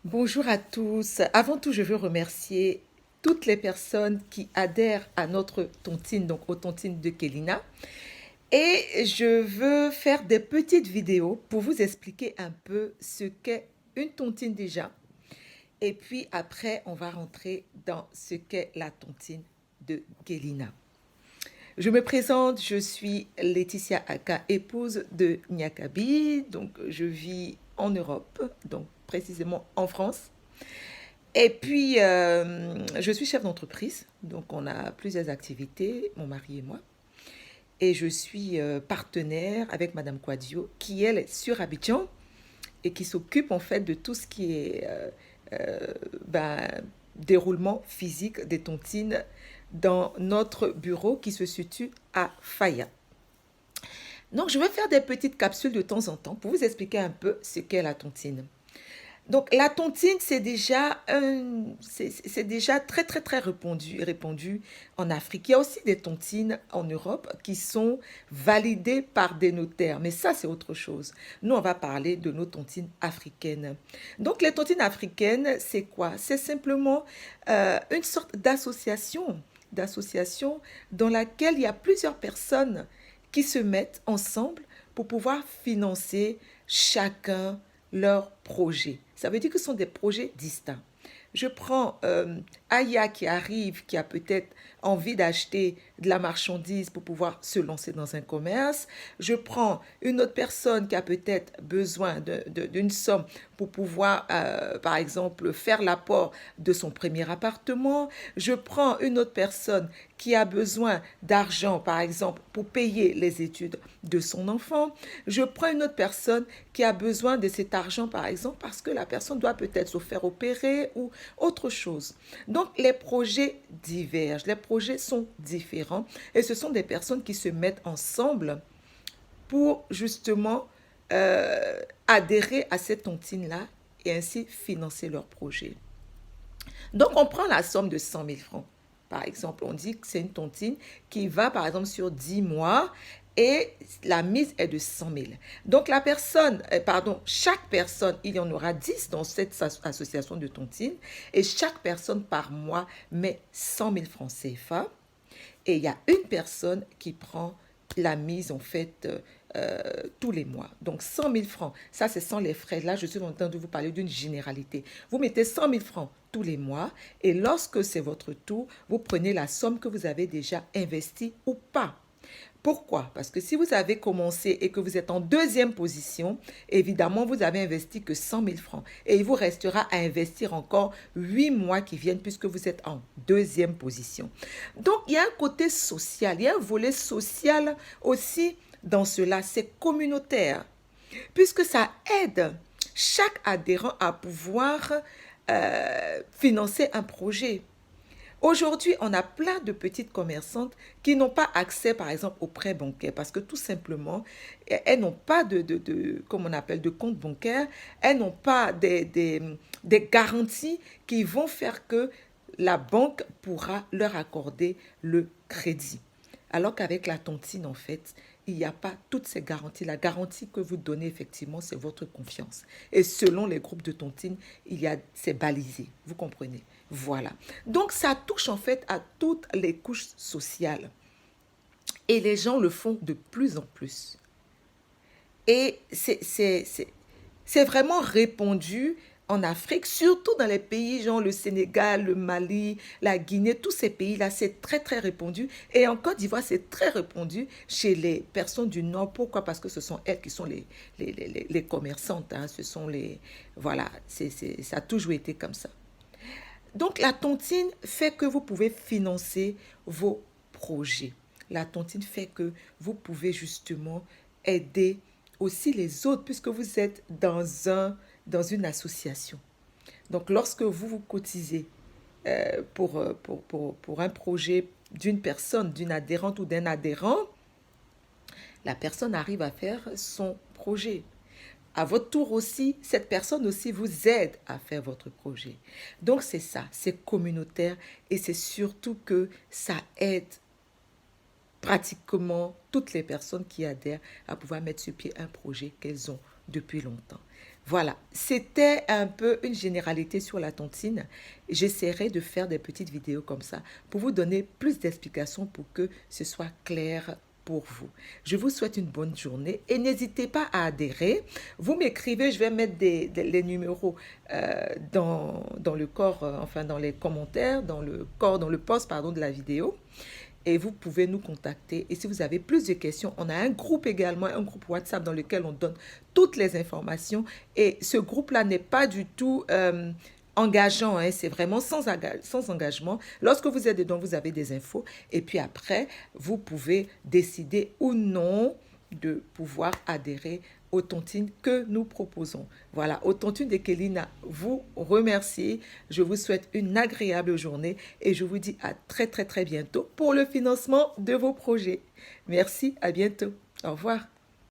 Bonjour à tous. Avant tout, je veux remercier toutes les personnes qui adhèrent à notre tontine, donc aux tontines de Kelina. Et je veux faire des petites vidéos pour vous expliquer un peu ce qu'est une tontine déjà. Et puis après, on va rentrer dans ce qu'est la tontine de Kelina. Je me présente, je suis Laetitia Aka, épouse de Nyakabi. Donc, je vis en Europe, donc précisément en France. Et puis, je suis chef d'entreprise, donc on a plusieurs activités, mon mari et moi. Et je suis partenaire avec Madame Quadio, qui elle est sur Abidjan et qui s'occupe en fait de tout ce qui est euh, ben, déroulement physique des tontines dans notre bureau qui se situe à Faya. Donc, je vais faire des petites capsules de temps en temps pour vous expliquer un peu ce qu'est la tontine. Donc la tontine, c'est déjà très très très répandu en Afrique. Il y a aussi des tontines en Europe qui sont validées par des notaires, mais ça c'est autre chose. Nous on va parler de nos tontines africaines. Donc les tontines africaines, c'est quoi? C'est simplement une sorte d'association dans laquelle il y a plusieurs personnes qui se mettent ensemble pour pouvoir financer chacun leur projet. Ça veut dire que ce sont des projets distincts. Je prends Aya qui arrive, qui a peut-être envie d'acheter de la marchandise pour pouvoir se lancer dans un commerce. Je prends une autre personne qui a peut-être besoin d'une somme pour pouvoir, par exemple, faire l'apport de son premier appartement. Je prends une autre personne qui a besoin d'argent, par exemple, pour payer les études de son enfant. Je prends une autre personne qui a besoin de cet argent, par exemple, parce que la personne doit peut-être se faire opérer ou autre chose. Donc, les projets divergent, les projets sont différents et ce sont des personnes qui se mettent ensemble pour justement adhérer à cette tontine-là et ainsi financer leur projet. Donc, on prend la somme de 100 000 francs. Par exemple, on dit que c'est une tontine qui va, par exemple, sur 10 mois et la mise est de 100 000. Donc, chaque personne, il y en aura 10 dans cette association de tontines et chaque personne par mois met 100 000 francs CFA. Et il y a une personne qui prend la mise en fait tous les mois. Donc 100 000 francs, ça c'est sans les frais. Là, je suis en train de vous parler d'une généralité. Vous mettez 100 000 francs tous les mois et lorsque c'est votre tour, vous prenez la somme que vous avez déjà investie ou pas. Pourquoi? Parce que si vous avez commencé et que vous êtes en deuxième position, évidemment, vous avez investi que 100 000 francs. Et il vous restera à investir encore 8 mois qui viennent puisque vous êtes en deuxième position. Donc, il y a un côté social, il y a un volet social aussi dans cela, c'est communautaire, puisque ça aide chaque adhérent à pouvoir financer un projet. Aujourd'hui, on a plein de petites commerçantes qui n'ont pas accès, par exemple, aux prêts bancaires parce que tout simplement, elles n'ont pas comme on appelle, de compte bancaire, elles n'ont pas des garanties qui vont faire que la banque pourra leur accorder le crédit. Alors qu'avec la tontine, en fait, il n'y a pas toutes ces garanties. La garantie que vous donnez, effectivement, c'est votre confiance. Et selon les groupes de tontine, c'est balisé. Vous comprenez? Voilà. Donc, ça touche en fait à toutes les couches sociales. Et les gens le font de plus en plus. Et c'est vraiment répandu en Afrique, surtout dans les pays genre le Sénégal, le Mali, la Guinée, tous ces pays-là, c'est très très répandu. Et en Côte d'Ivoire, c'est très répandu chez les personnes du Nord. Pourquoi? Parce que ce sont elles qui sont les commerçantes. Hein. Ce sont les... Voilà, ça a toujours été comme ça. Donc la tontine fait que vous pouvez financer vos projets. La tontine fait que vous pouvez justement aider aussi les autres puisque vous êtes dans une association. Donc lorsque vous cotisez pour un projet d'une personne, d'une adhérente ou d'un adhérent, la personne arrive à faire son projet. À votre tour aussi, cette personne aussi vous aide à faire votre projet. Donc c'est ça, c'est communautaire et c'est surtout que ça aide pratiquement toutes les personnes qui adhèrent à pouvoir mettre sur pied un projet qu'elles ont depuis longtemps. Voilà, c'était un peu une généralité sur la tontine. J'essaierai de faire des petites vidéos comme ça pour vous donner plus d'explications pour que ce soit clair pour vous. Je vous souhaite une bonne journée et n'hésitez pas à adhérer. Vous m'écrivez, je vais mettre les numéros dans le corps, enfin dans les commentaires, dans le corps, dans le post, pardon, de la vidéo. Et vous pouvez nous contacter. Et si vous avez plus de questions, on a un groupe également, un groupe WhatsApp dans lequel on donne toutes les informations. Et ce groupe-là n'est pas du tout engageant, hein. C'est vraiment sans engagement. Lorsque vous êtes dedans, vous avez des infos. Et puis après, vous pouvez décider ou non de pouvoir adhérer aux tontines que nous proposons. Voilà, aux tontines de Kelina, vous remercie. Je vous souhaite une agréable journée et je vous dis à très très très bientôt pour le financement de vos projets. Merci, à bientôt. Au revoir.